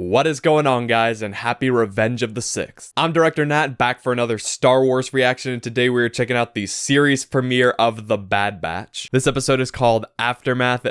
What is going on, guys, and happy Revenge of the Sixth. I'm Director Nat, back for another Star Wars reaction, and today we are checking out the series premiere of The Bad Batch. This episode is called Aftermath.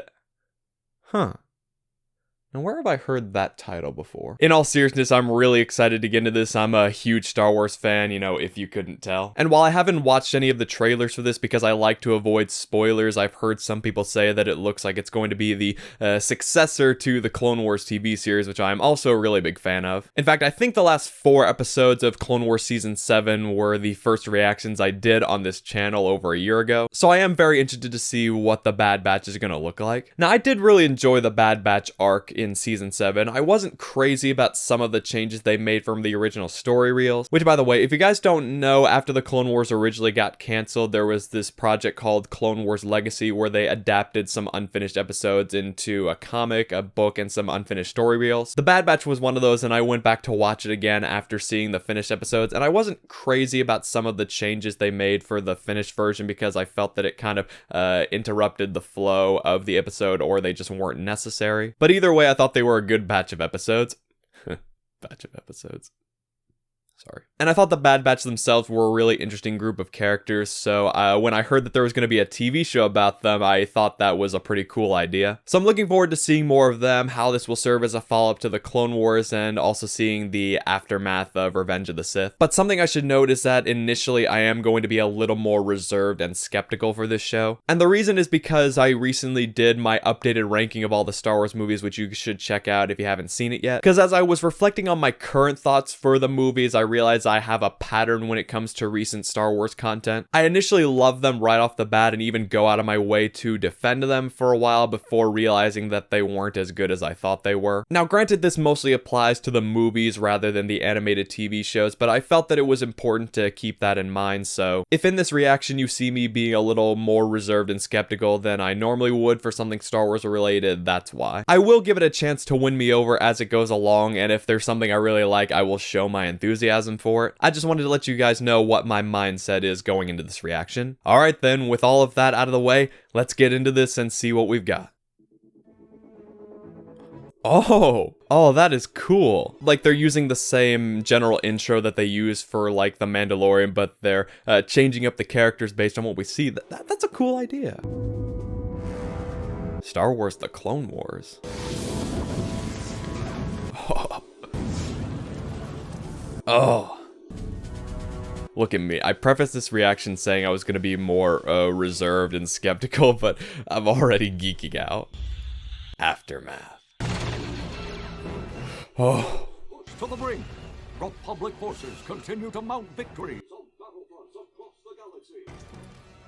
Now, where have I heard that title before? In all seriousness, I'm really excited to get into this. I'm a huge Star Wars fan, if you couldn't tell. And while I haven't watched any of the trailers for this because I like to avoid spoilers, I've heard some people say that it looks like it's going to be the successor to the Clone Wars TV series, which I'm also a really big fan of. In fact, I think the last 4 episodes of Clone Wars Season 7 were the first reactions I did on this channel over a year ago, so I am very interested to see what The Bad Batch is going to look like. Now, I did really enjoy the Bad Batch arc in Season 7. I wasn't crazy about some of the changes they made from the original story reels, which, by the way, if you guys don't know, after the Clone Wars originally got canceled, there was this project called Clone Wars Legacy where they adapted some unfinished episodes into a comic, a book, and some unfinished story reels. The Bad Batch was one of those, and I went back to watch it again after seeing the finished episodes, and I wasn't crazy about some of the changes they made for the finished version because I felt that it kind of interrupted the flow of the episode, or they just weren't necessary. But either way, I thought they were a good batch of episodes. Batch of episodes. Sorry. And I thought the Bad Batch themselves were a really interesting group of characters, so when I heard that there was going to be a TV show about them, I thought that was a pretty cool idea. So I'm looking forward to seeing more of them, how this will serve as a follow-up to the Clone Wars, and also seeing the aftermath of Revenge of the Sith. But something I should note is that initially I am going to be a little more reserved and skeptical for this show. And the reason is because I recently did my updated ranking of all the Star Wars movies, which you should check out if you haven't seen it yet. Because as I was reflecting on my current thoughts for the movies, I realize I have a pattern when it comes to recent Star Wars content. I initially loved them right off the bat and even go out of my way to defend them for a while before realizing that they weren't as good as I thought they were. Now, granted, this mostly applies to the movies rather than the animated TV shows, but I felt that it was important to keep that in mind, so if in this reaction you see me being a little more reserved and skeptical than I normally would for something Star Wars related, that's why. I will give it a chance to win me over as it goes along, and if there's something I really like, I will show my enthusiasm for it. I just wanted to let you guys know what my mindset is going into this reaction. Alright then, with all of that out of the way, let's get into this and see what we've got. Oh, that is cool. Like, they're using the same general intro that they use for, like, The Mandalorian, but they're changing up the characters based on what we see. That's a cool idea. Star Wars: The Clone Wars. Oh. Look at me. I prefaced this reaction saying I was going to be more reserved and skeptical, but I'm already geeking out. Aftermath. Oh. To the brink. Republic forces continue to mount victory.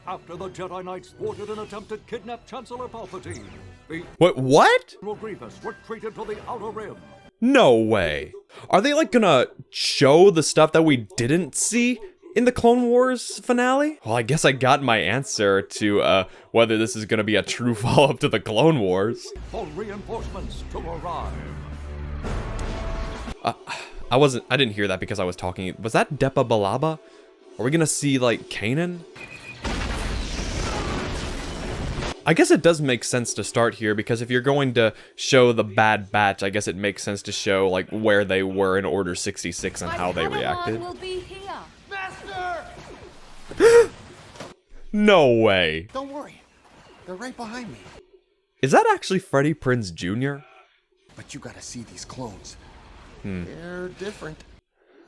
After the Jedi Knights thwarted an attempt to kidnap Chancellor Palpatine, the What? Grievous retreated to the Outer Rim. No way. Are they like gonna show the stuff that we didn't see in the Clone Wars finale? Well, I guess I got my answer to whether this is gonna be a true follow-up to the Clone Wars. For reinforcements to arrive. I didn't hear that because I was talking. Was that Depa Billaba? Are we gonna see like Kanan? I guess it does make sense to start here because if you're going to show the Bad Batch, I guess it makes sense to show like where they were in Order 66 and how they reacted. Will be here. Master! No way. Don't worry, they're right behind me. Is that actually Freddie Prinze Jr.? But you gotta see these clones. They're different.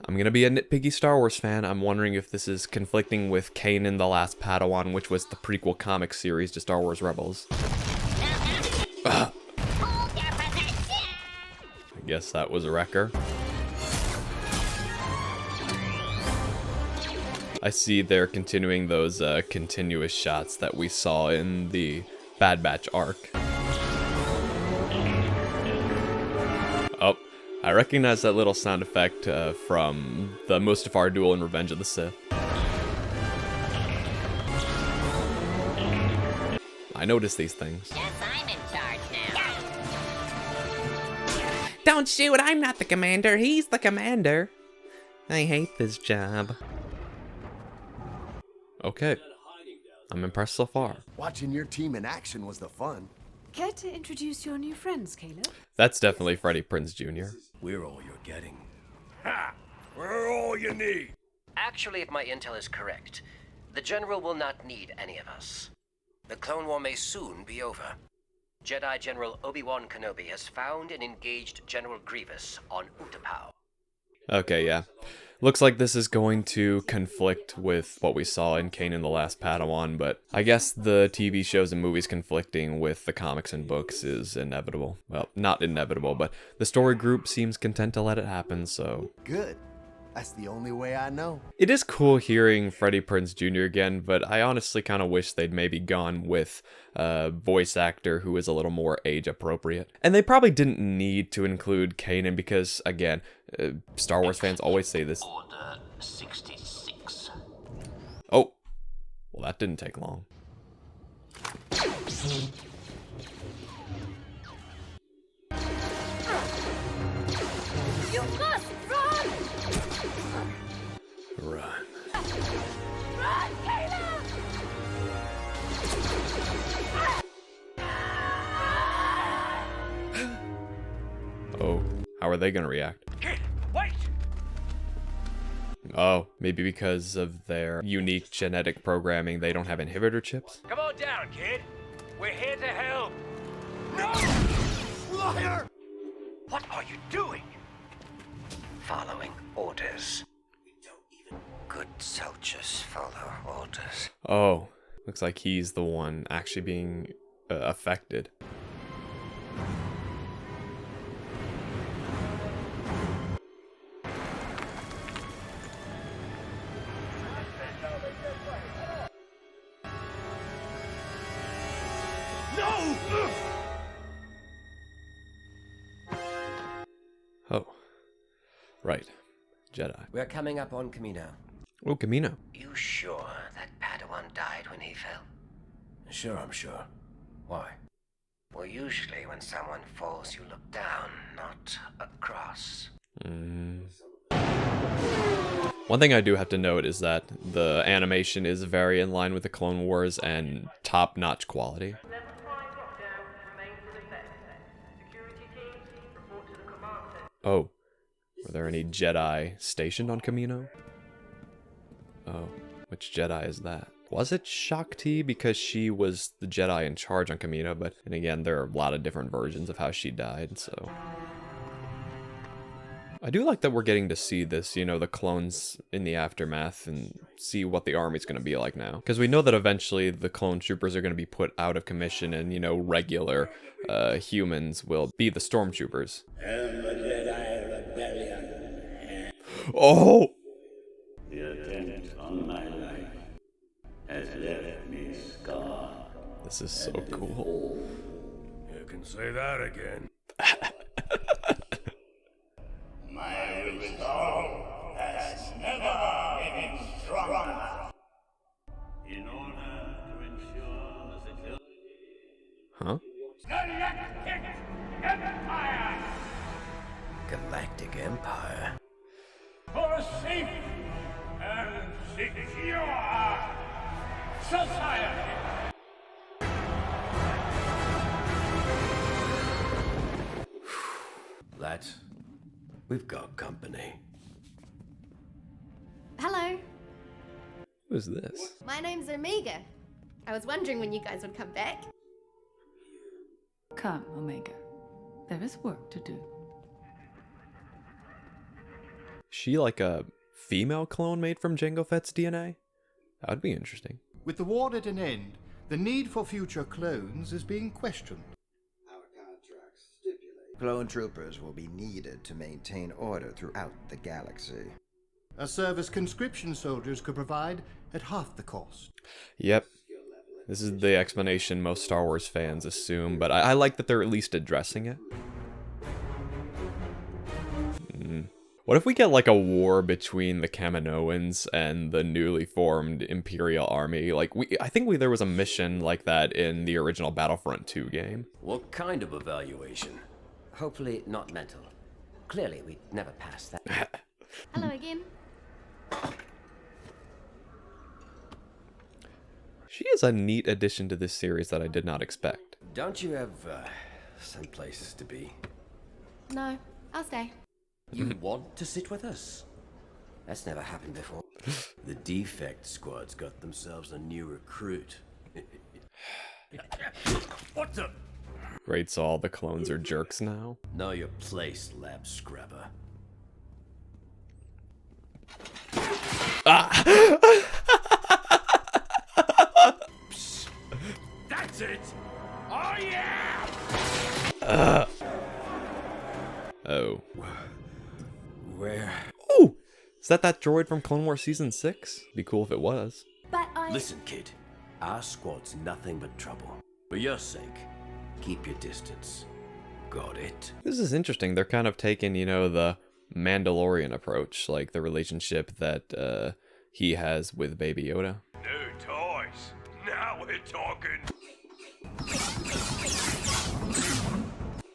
I'm gonna be a nitpicky Star Wars fan. I'm wondering if this is conflicting with Kanan the Last Padawan, which was the prequel comic series to Star Wars Rebels. I guess that was a wrecker. I see they're continuing those continuous shots that we saw in the Bad Batch arc. Oh. I recognize that little sound effect from the Mustafar duel in Revenge of the Sith. I notice these things. Guess I'm in charge now. Don't shoot, I'm not the commander, he's the commander. I hate this job. Okay. I'm impressed so far. Watching your team in action was the fun. Care to introduce your new friends, Caleb? That's definitely Freddie Prinze Jr. We're all you're getting. We're all you need. Actually, if my intel is correct, the General will not need any of us. The Clone War may soon be over. Jedi General Obi-Wan Kenobi has found and engaged General Grievous on Utapau. Okay, yeah. Looks like this is going to conflict with what we saw in Kanan the Last Padawan, but I guess the TV shows and movies conflicting with the comics and books is inevitable. Well, not inevitable, but the story group seems content to let it happen, so... Good. That's the only way I know. It is cool hearing Freddie Prinze Jr. again, but I honestly kind of wish they'd maybe gone with a voice actor who is a little more age appropriate. And they probably didn't need to include Kanan because, again, Star Wars fans always say this. Order 66. Oh, well, that didn't take long. You must run! Run. Run, Caleb! Oh, how are they gonna react? Kid, wait! Oh, maybe because of their unique genetic programming, they don't have inhibitor chips? Come on down, kid. We're here to help. No! Liar! What are you doing? Following orders. Good soldiers follow orders. Oh, looks like he's the one actually being affected. No! Oh, right. Jedi. We're coming up on Camino. Oh, Camino. You sure that Padawan died when he fell? Sure, I'm sure. Why? Well, usually when someone falls, you look down, not across. One thing I do have to note is that the animation is very in line with the Clone Wars and top-notch quality. Oh, were there any Jedi stationed on Camino? Oh, which Jedi is that? Was it Shakti because she was the Jedi in charge on Camino? But and again, there are a lot of different versions of how she died, so... I do like that we're getting to see this, you know, the clones in the aftermath and see what the army's going to be like now. Because we know that eventually the clone troopers are going to be put out of commission and, you know, regular humans will be the stormtroopers. And the Jedi Rebellion. Oh! The attempt on my life has left me scarred. This is so cool. You can say that again. My resolve has never been stronger. In order to ensure the security. Huh? Galactic Empire! Galactic Empire? For a safe and secure society! Lads, we've got company. Hello, Who's this? my name's Omega. I was wondering when you guys would come back. Come, Omega. There is work to do. She like a female clone made from Jango Fett's DNA? That would be interesting. With the war at an end, the need for future clones is being questioned. Clone troopers will be needed to maintain order throughout the galaxy. A service conscription soldiers could provide at half the cost. Yep. This is the explanation most Star Wars fans assume, but I like that they're at least addressing it. What if we get like a war between the Kaminoans and the newly formed Imperial Army? Like I think there was a mission like that in the original Battlefront 2 game. What kind of evaluation? Hopefully not mental. Clearly, we'd never pass that. Hello again. She is a neat addition to this series that I did not expect. Don't you have, some places to be? No, I'll stay. You want to sit with us? That's never happened before. The Defect Squad's got themselves a new recruit. What the? Great, so all the clones are jerks now. Know your place, lab scrubber. Psst. That's it! Oh yeah! Oh. Where? Oh! Is that droid from Clone Wars Season 6? Be cool if it was. But Listen, kid. Our squad's nothing but trouble. For your sake, keep your distance. Got it? This is interesting. They're kind of taking, you know, the Mandalorian approach, like the relationship that he has with Baby Yoda. New toys. Now we're talking.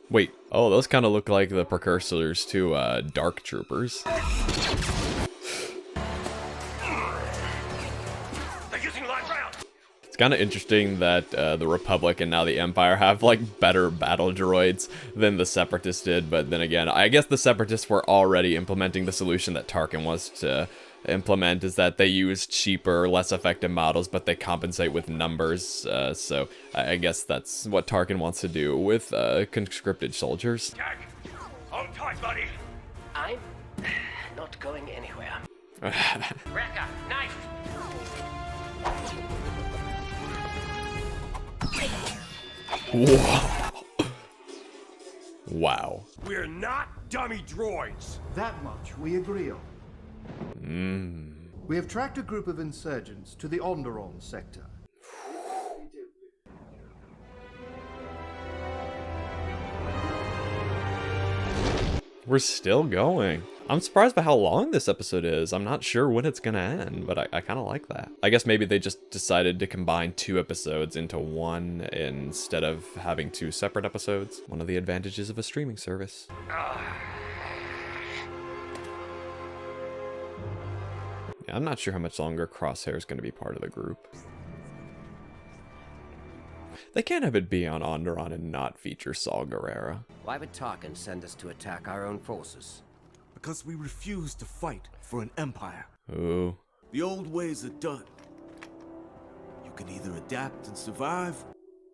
Wait, oh, those kind of look like the precursors to Dark Troopers. They're using live rounds. It's kind of interesting that the Republic and now the Empire have like better battle droids than the Separatists did, but then again, I guess the Separatists were already implementing the solution that Tarkin wants to implement, is that they use cheaper, less effective models, but they compensate with numbers, so I guess that's what Tarkin wants to do with conscripted soldiers. Jack, hold tight, buddy. I'm not going anywhere. Wrecker, knife. Whoa. Wow. We're not dummy droids. That much we agree on. We have tracked a group of insurgents to the Onderon sector. We're still going. I'm surprised by how long this episode is. I'm not sure when it's gonna end, but I kind of like that. I guess maybe they just decided to combine 2 episodes into one instead of having 2 separate episodes. One of the advantages of a streaming service. Yeah, I'm not sure how much longer Crosshair is going to be part of the group. They can't have it be on Onderon and not feature Saw Gerrera. Why would Tarkin send us to attack our own forces? Because we refuse to fight for an empire. Ooh. The old ways are done. You can either adapt and survive,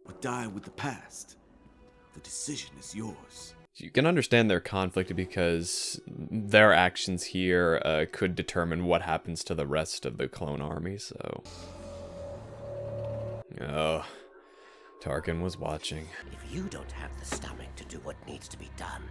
or die with the past. The decision is yours. You can understand their conflict because their actions here could determine what happens to the rest of the clone army, so... Oh, Tarkin was watching. If you don't have the stomach to do what needs to be done,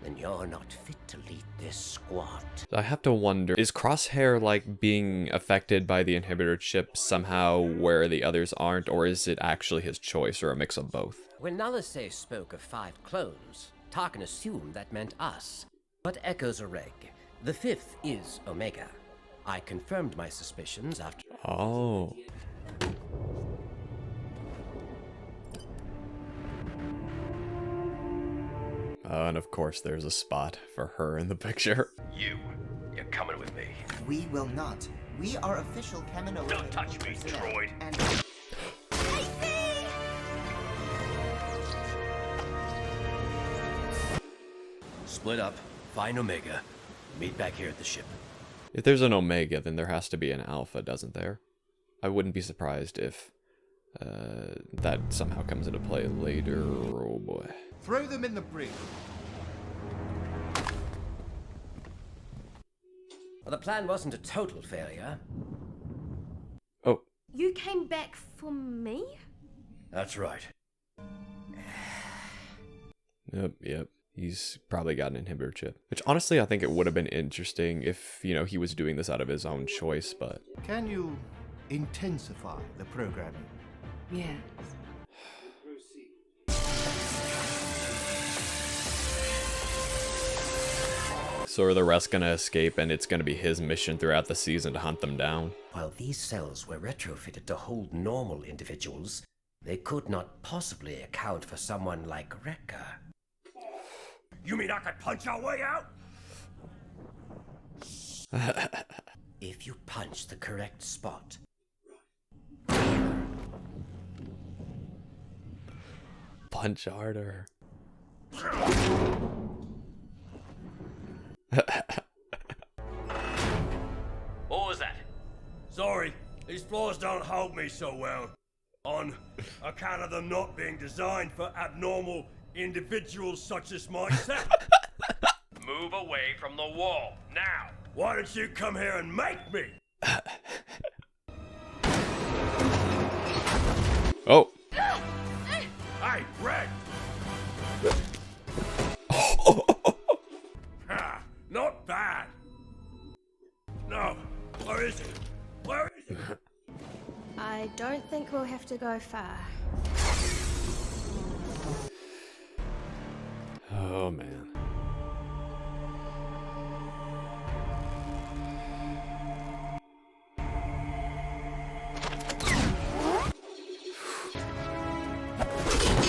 then you're not fit to lead this squad. I have to wonder, is Crosshair like being affected by the inhibitor chip somehow where the others aren't, or is it actually his choice, or a mix of both? When Nalase spoke of 5 clones, Tarkin assumed that meant us. But echoes a reg. The 5th is Omega. I confirmed my suspicions after... Oh. And of course there's a spot for her in the picture. You're coming with me. We will not. We are official Kaminoan. Don't touch me, droid. Split up, find Omega, meet back here at the ship. If there's an Omega, then there has to be an Alpha, doesn't there? I wouldn't be surprised if that somehow comes into play later. Oh boy. Throw them in the brig. Well, the plan wasn't a total failure. Oh. You came back for me? That's right. Yep. He's probably got an inhibitor chip. Which honestly, I think it would have been interesting if, you know, he was doing this out of his own choice, but... Can you intensify the programming? Yes. So are the rest gonna escape and it's gonna be his mission throughout the season to hunt them down? While these cells were retrofitted to hold normal individuals, they could not possibly account for someone like Wrecker. You mean I could punch our way out? If you punch the correct spot. Punch harder. What was that? Sorry, these floors don't hold me so well. On account of them not being designed for abnormal individuals such as myself. Move away from the wall, now! Why don't you come here and make me? Oh. Hey, Red! Ha, not bad. No, where is it? Where is it? I don't think we'll have to go far. Oh, man.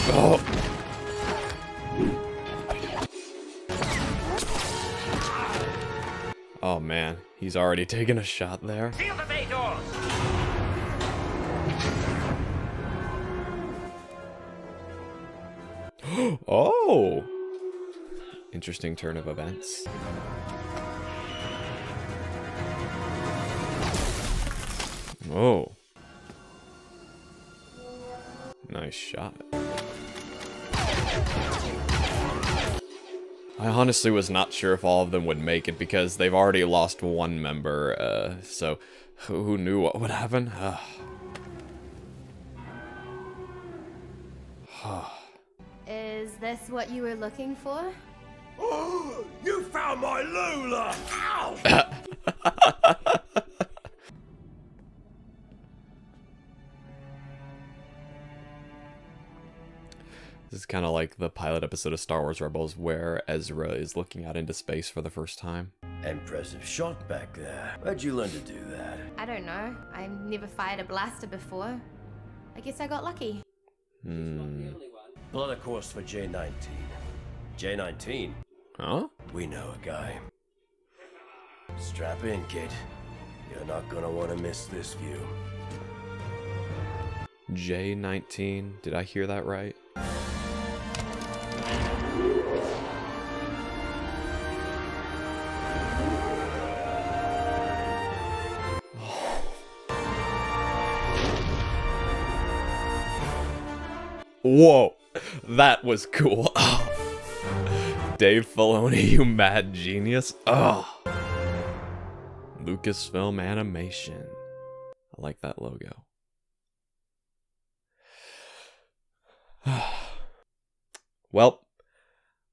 Oh. Oh man, he's already taken a shot there. Seal the bay doors! Oh! Interesting turn of events. Oh. Nice shot. I honestly was not sure if all of them would make it because they've already lost one member, so who knew what would happen? Is this what you were looking for? Oh, you found my Lula! Ow! This is kind of like the pilot episode of Star Wars Rebels where Ezra is looking out into space for the first time. Impressive shot back there. Where'd you learn to do that? I don't know. I've never fired a blaster before. I guess I got lucky. Plot a course for J-19. J-19? Huh? We know a guy. Strap in, kid. You're not gonna want to miss this view. J-19, did I hear that right? Whoa, that was cool. Dave Filoni, you mad genius. Oh. Lucasfilm Animation. I like that logo. Well,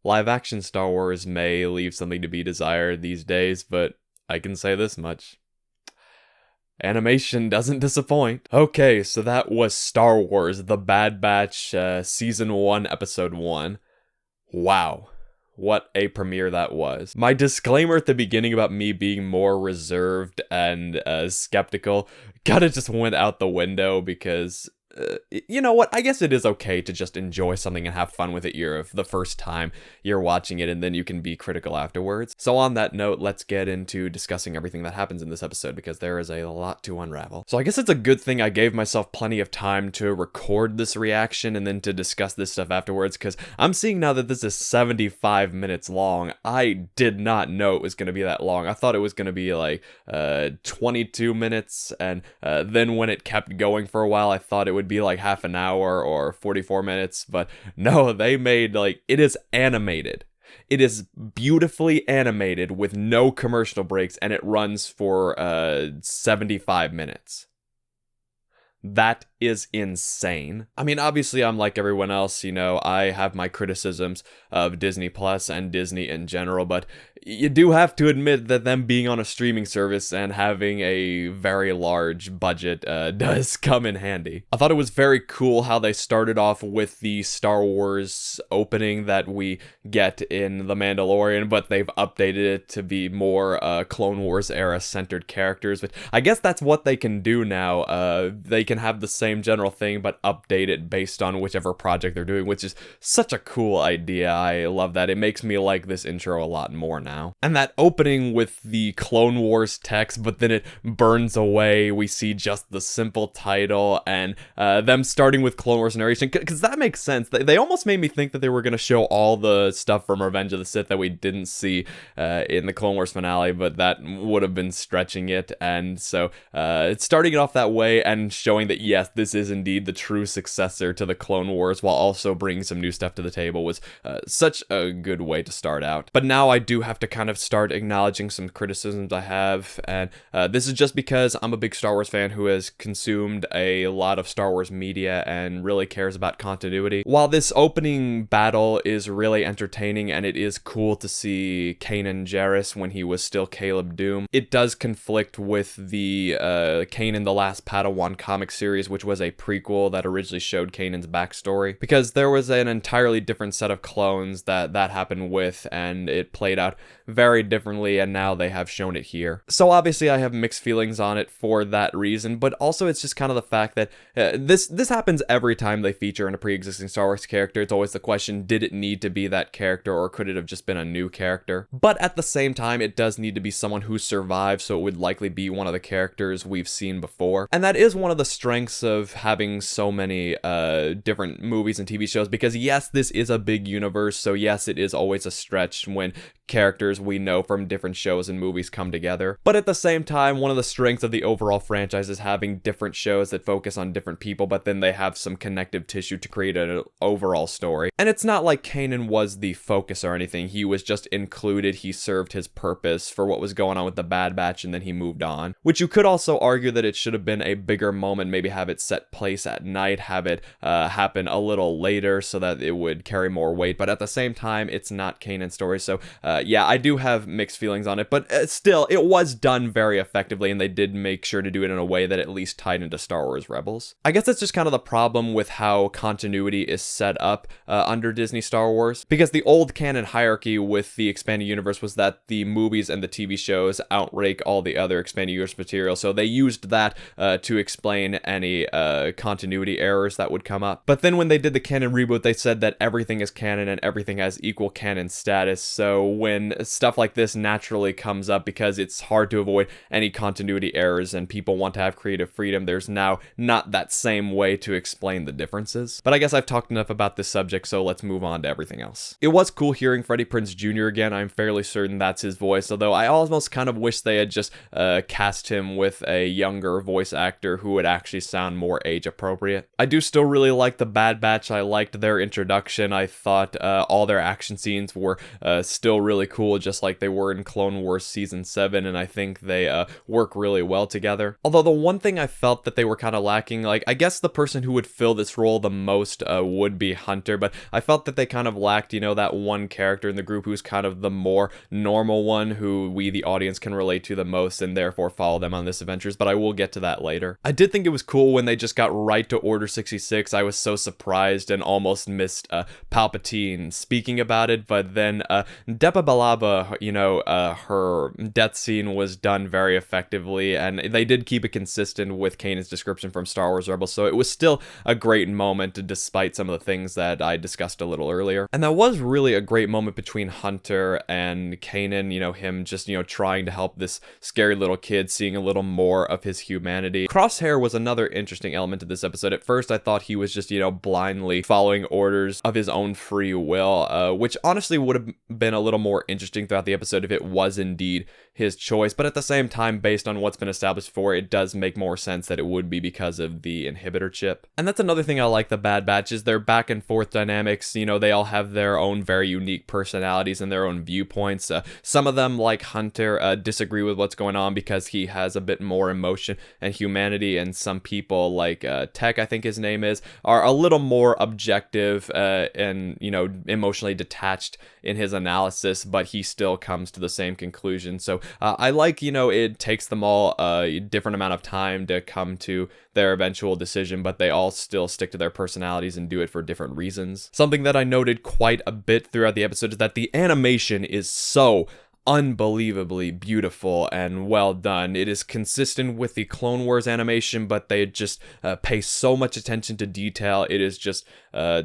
live action Star Wars may leave something to be desired these days, but I can say this much. Animation doesn't disappoint. Okay, so that was Star Wars: The Bad Batch, Season 1, Episode 1. Wow. What a premiere that was. My disclaimer at the beginning about me being more reserved and skeptical kinda just went out the window because... you know what? I guess it is okay to just enjoy something and have fun with it the first time you're watching it, and then you can be critical afterwards. So on that note, let's get into discussing everything that happens in this episode because there is a lot to unravel. So I guess it's a good thing I gave myself plenty of time to record this reaction and then to discuss this stuff afterwards, because I'm seeing now that this is 75 minutes long. I did not know it was going to be that long. I thought it was going to be like 22 minutes, and then when it kept going for a while, I thought it would be like half an hour or 44 minutes, but no, they made like, it is animated. It is beautifully animated with no commercial breaks, and it runs for 75 minutes. That is insane. I mean, obviously, I'm like everyone else, you know, I have my criticisms of Disney Plus and Disney in general, but you do have to admit that them being on a streaming service and having a very large budget does come in handy. I thought it was very cool how they started off with the Star Wars opening that we get in The Mandalorian, but they've updated it to be more Clone Wars era centered characters, which I guess that's what they can do now. They can can have the same general thing but update it based on whichever project they're doing, which is such a cool idea. I love that. It makes me like this intro a lot more now. And that opening with the Clone Wars text, but then it burns away. We see just the simple title and them starting with Clone Wars narration, because that makes sense. They almost made me think that they were going to show all the stuff from Revenge of the Sith that we didn't see in the Clone Wars finale, but that would have been stretching it. And so it's starting it off that way and showing that yes, this is indeed the true successor to the Clone Wars, while also bringing some new stuff to the table, was such a good way to start out. But now I do have to kind of start acknowledging some criticisms I have, and this is just because I'm a big Star Wars fan who has consumed a lot of Star Wars media and really cares about continuity. While this opening battle is really entertaining and it is cool to see Kanan Jarrus when he was still Caleb Doom, it does conflict with the Kanan the Last Padawan comic series, which was a prequel that originally showed Kanan's backstory, because there was an entirely different set of clones that happened with, and it played out very differently, and now they have shown it here. So obviously I have mixed feelings on it for that reason, but also it's just kind of the fact that this happens every time they feature in a pre-existing Star Wars character. It's always the question, did it need to be that character, or could it have just been a new character? But at the same time, it does need to be someone who survived, so it would likely be one of the characters we've seen before. And that is one of the strengths of having so many different movies and TV shows, because yes, this is a big universe, so yes, it is always a stretch when characters we know from different shows and movies come together. But at the same time, one of the strengths of the overall franchise is having different shows that focus on different people, but then they have some connective tissue to create an overall story. And it's not like Kanan was the focus or anything. He was just included. He served his purpose for what was going on with the Bad Batch, and then he moved on. Which you could also argue that it should have been a bigger moment, maybe have it set place at night, have it happen a little later so that it would carry more weight. But at the same time, it's not Kanan's story, so yeah, I do have mixed feelings on it, but still, it was done very effectively, and they did make sure to do it in a way that at least tied into Star Wars Rebels. I guess that's just kind of the problem with how continuity is set up under Disney Star Wars, because the old canon hierarchy with the expanded universe was that the movies and the TV shows outrank all the other expanded universe material, so they used that to explain any continuity errors that would come up. But then when they did the canon reboot, they said that everything is canon and everything has equal canon status, so when stuff like this naturally comes up, because it's hard to avoid any continuity errors and people want to have creative freedom, there's now not that same way to explain the differences. But I guess I've talked enough about this subject, so let's move on to everything else. It was cool hearing Freddie Prinze Jr. again. I'm fairly certain that's his voice, although I almost kind of wish they had just cast him with a younger voice actor who would actually sound more age appropriate. I do still really like the Bad Batch. I liked their introduction. I thought all their action scenes were still really cool, just like they were in Clone Wars Season 7, and I think they work really well together. Although the one thing I felt that they were kind of lacking, like, I guess the person who would fill this role the most would be Hunter, but I felt that they kind of lacked, you know, that one character in the group who's kind of the more normal one, who we, the audience, can relate to the most, and therefore follow them on this adventures, but I will get to that later. I did think it was cool when they just got right to Order 66. I was so surprised and almost missed Palpatine speaking about it, but then Depa Billaba, you know, her death scene was done very effectively, and they did keep it consistent with Kanan's description from Star Wars Rebels, so it was still a great moment despite some of the things that I discussed a little earlier. And that was really a great moment between Hunter and Kanan, you know, him just, you know, trying to help this scary little kid, seeing a little more of his humanity. Crosshair was another interesting element to this episode. At first I thought he was just, you know, blindly following orders of his own free will, which honestly would have been a little more interesting throughout the episode if it was indeed his choice, but at the same time, based on what's been established before, it does make more sense that it would be because of the inhibitor chip. And that's another thing I like the Bad Batch, is their back and forth dynamics. You know, they all have their own very unique personalities and their own viewpoints. Some of them, like Hunter, disagree with what's going on because he has a bit more emotion and humanity, and some people, like Tech, I think his name is, are a little more objective and, you know, emotionally detached in his analysis, but he still comes to the same conclusion. So I like, you know, it takes them all a different amount of time to come to their eventual decision, but they all still stick to their personalities and do it for different reasons. Something that I noted quite a bit throughout the episode is that the animation is so unbelievably beautiful and well done. It is consistent with the Clone Wars animation, but they just pay so much attention to detail. It is just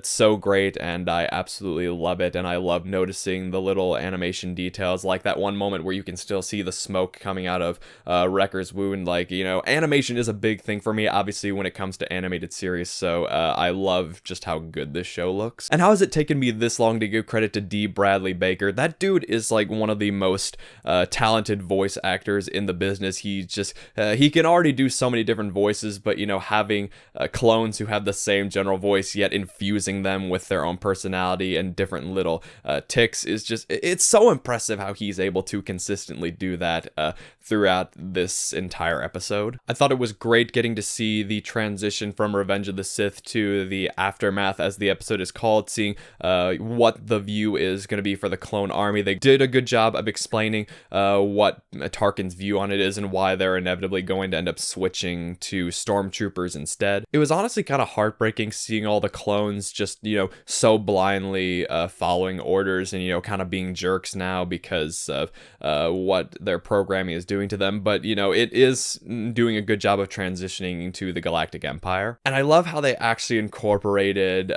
so great, and I absolutely love it. And I love noticing the little animation details, like that one moment where you can still see the smoke coming out of Wrecker's wound. Like, you know, animation is a big thing for me, obviously, when it comes to animated series, so I love just how good this show looks. And how has it taken me this long to give credit to D. Bradley Baker? That dude is like one of the most talented voice actors in the business. He just he can already do so many different voices, but you know, having clones who have the same general voice yet infusing them with their own personality and different little ticks is just, it's so impressive how he's able to consistently do that throughout this entire episode. I thought it was great getting to see the transition from Revenge of the Sith to the Aftermath, as the episode is called, seeing what the view is going to be for the clone army. They did a good job of explaining what Tarkin's view on it is and why they're inevitably going to end up switching to stormtroopers instead. It was honestly kind of heartbreaking seeing all the clones just, you know, so blindly following orders and, you know, kind of being jerks now because of what their programming is doing to them. But, you know, it is doing a good job of transitioning into the Galactic Empire. And I love how they actually incorporated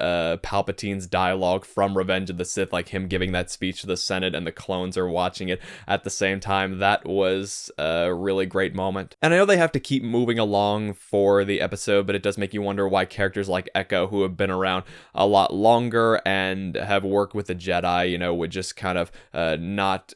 Palpatine's dialogue from Revenge of the Sith, like him giving that speech to the Senate and the clones are watching it at the same time. That was a really great moment. And I know they have to keep moving along for the episode, but it does make you wonder why characters like Echo, who have been around a lot longer and have worked with the Jedi, you know, would just kind of not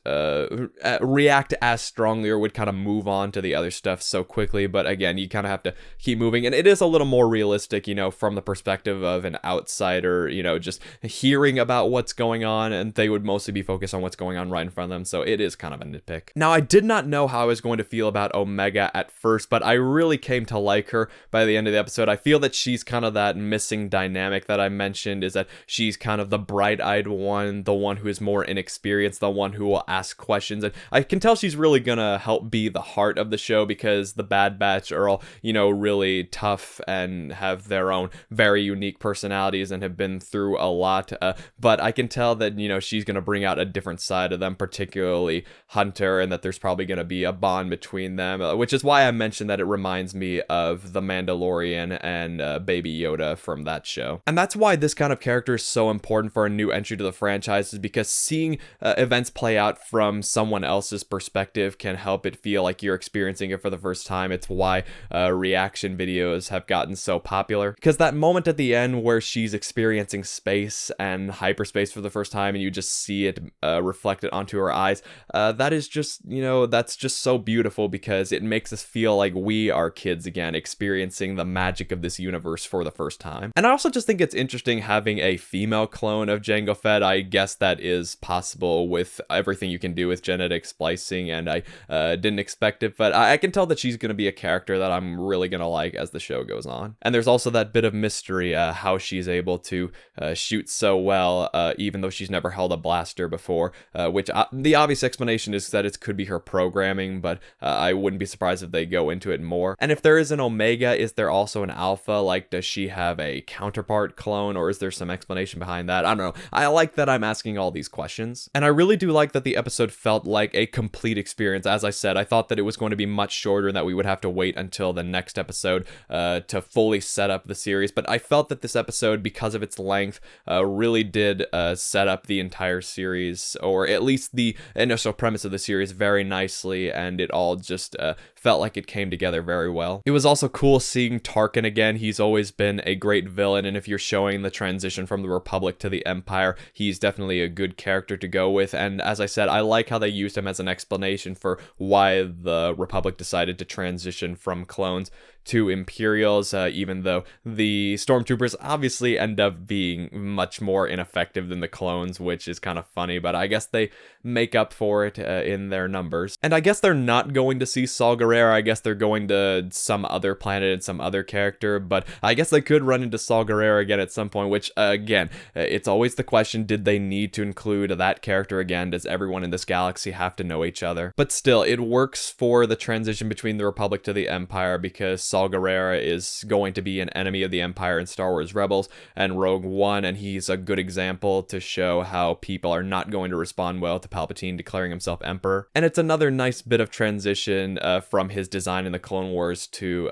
react as strongly or would kind of move on to the other stuff so quickly. But again, you kind of have to keep moving, and it is a little more realistic, you know, from the perspective of an outsider, you know, just hearing about what's going on, and they would mostly be focused on what's going on right in front of them. So it is kind of a nitpick. Now, I did not know how I was going to feel about Omega at first, but I really came to like her by the end of the episode. I feel that she's kind of that missing dynamic that I mentioned, is that she's kind of the bright-eyed one, the one who is more inexperienced, the one who will ask questions, and I can tell she's really gonna help be the heart of the show, because the Bad Batch are all, you know, really tough and have their own very unique personalities and have been through a lot, but I can tell that, you know, she's gonna bring out a different side of them, particularly Hunter, and that there's probably gonna be a bond between them, which is why I mentioned that it reminds me of The Mandalorian and Baby Yoda from that show. And that's why this kind of character is so important for a new entry to the franchise, is because seeing events play out from someone else's perspective can help it feel like you're experiencing it for the first time. It's why reaction videos have gotten so popular, because that moment at the end where she's experiencing space and hyperspace for the first time and you just see it reflected onto her eyes, that is just, you know, that's just so beautiful, because it makes us feel like we are kids again, experiencing the magic of this universe for the first time. And I also just think it's interesting having a female clone of Jango Fett. I guess that is possible with everything you can do with genetic splicing, and I didn't expect it, but I can tell that she's going to be a character that I'm really going to like as the show goes on. And there's also that bit of mystery, how she's able to shoot so well, even though she's never held a blaster before, which the obvious explanation is that it could be her programming, but I wouldn't be surprised if they go into it more. And if there is an Omega, is there also an Alpha? Like, does she have a counterpart clone, or is there some explanation behind that? I don't know. I like that I'm asking all these questions. And I really do like that the episode felt like a complete experience. As I said, I thought that it was going to be much shorter and that we would have to wait until the next episode to fully set up the series. But I felt that this episode, because of its length, really did set up the entire series, or at least the initial premise of the series, very nicely, and it all just felt like it came together very well. It was also cool seeing Tarkin again. He's always been a great villain, and if you're showing the transition from the Republic to the Empire, he's definitely a good character to go with. And as I said, I like how they used him as an explanation for why the Republic decided to transition from clones to Imperials, even though the Stormtroopers obviously end up being much more ineffective than the clones, which is kind of funny, but I guess they make up for it in their numbers. And I guess they're not going to see Saw Gerrera. I guess they're going to some other planet and some other character, but I guess they could run into Saw Gerrera again at some point, which again, it's always the question, did they need to include that character again? Does everyone in this galaxy have to know each other? But still, it works for the transition between the Republic to the Empire, because Saw Gerrera is going to be an enemy of the Empire in Star Wars Rebels and Rogue One, and he's a good example to show how people are not going to respond well to Palpatine declaring himself Emperor. And it's another nice bit of transition from his design in the Clone Wars to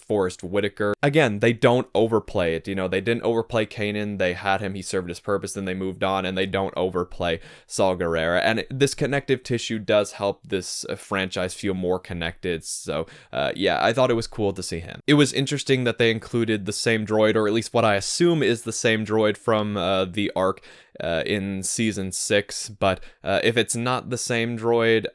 Forrest Whitaker. Again, they don't overplay it. You know, they didn't overplay Kanan. They had him, he served his purpose, then they moved on, and they don't overplay Saw Gerrera. And this connective tissue does help this franchise feel more connected. So yeah, I thought it was cool to see him. It was interesting that they included the same droid, or at least what I assume is the same droid from the arc in season 6, but if it's not the same droid,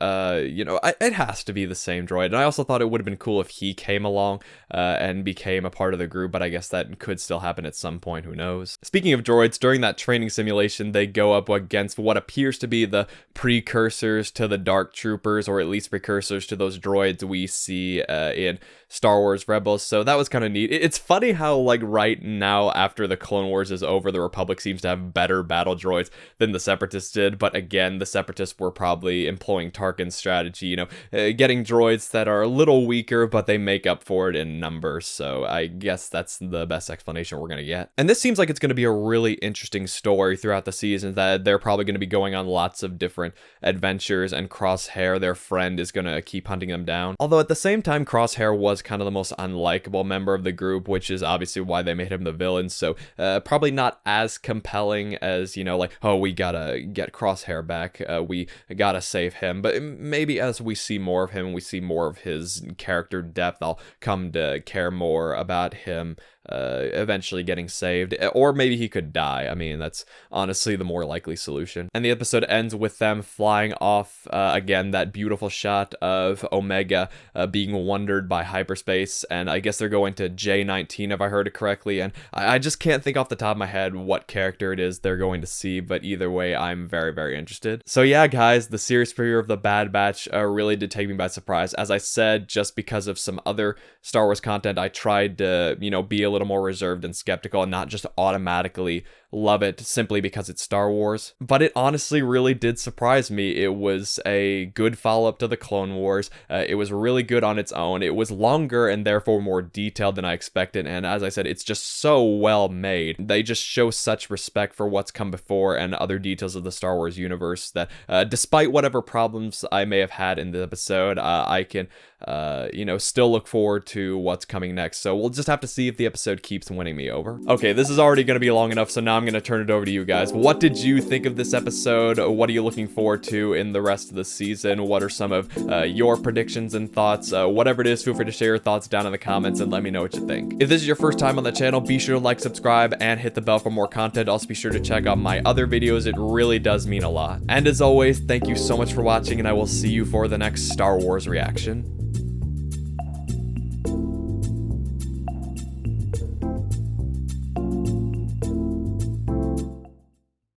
you know, it has to be the same droid. And I also thought it would have been cool if he came along and became a part of the group, but I guess that could still happen at some point, who knows. Speaking of droids, during that training simulation, they go up against what appears to be the precursors to the Dark Troopers, or at least precursors to those droids we see in Star Wars Rebels, so that was kind of neat. It's funny how, like, right now, after the Clone Wars is over, the Republic seems to have better battle droids than the Separatists did, but again, the Separatists were probably employing Tarkin's strategy, you know, getting droids that are a little weaker, but they make up for it in numbers, so I guess that's the best explanation we're gonna get. And this seems like it's gonna be a really interesting story throughout the season, that they're probably gonna be going on lots of different adventures, and Crosshair, their friend, is gonna keep hunting them down. Although at the same time, Crosshair was kind of the most unlikable member of the group, which is obviously why they made him the villain, so probably not as compelling as, you know, like, oh, we gotta get Crosshair back, we gotta save him. But maybe as we see more of him, we see more of his character depth, I'll come to care more about him eventually getting saved, or maybe he could die. I mean, that's honestly the more likely solution. And the episode ends with them flying off, again, that beautiful shot of Omega being wandered by hyperspace, and I guess they're going to J19 if I heard it correctly, and I just can't think off the top of my head what character it is they're going to see, but either way, I'm very, very interested. So yeah, guys, the series premiere of The Bad Batch really did take me by surprise. As I said, just because of some other Star Wars content, I tried to, you know, be a little more reserved and skeptical and not just automatically love it simply because it's Star Wars. But it honestly really did surprise me. It was a good follow-up to the Clone Wars. It was really good on its own. It was longer and therefore more detailed than I expected, and as I said, it's just so well made. They just show such respect for what's come before and other details of the Star Wars universe that despite whatever problems I may have had in the episode, I can you know, still look forward to what's coming next. So we'll just have to see if the episode keeps winning me over. Okay, this is already going to be long enough, so now I'm going to turn it over to you guys. What did you think of this episode? What are you looking forward to in the rest of the season? What are some of your predictions and thoughts? Whatever it is, feel free to share your thoughts down in the comments and let me know what you think. If this is your first time on the channel, be sure to like, subscribe, and hit the bell for more content. Also, be sure to check out my other videos. It really does mean a lot. And as always, thank you so much for watching, and I will see you for the next Star Wars reaction.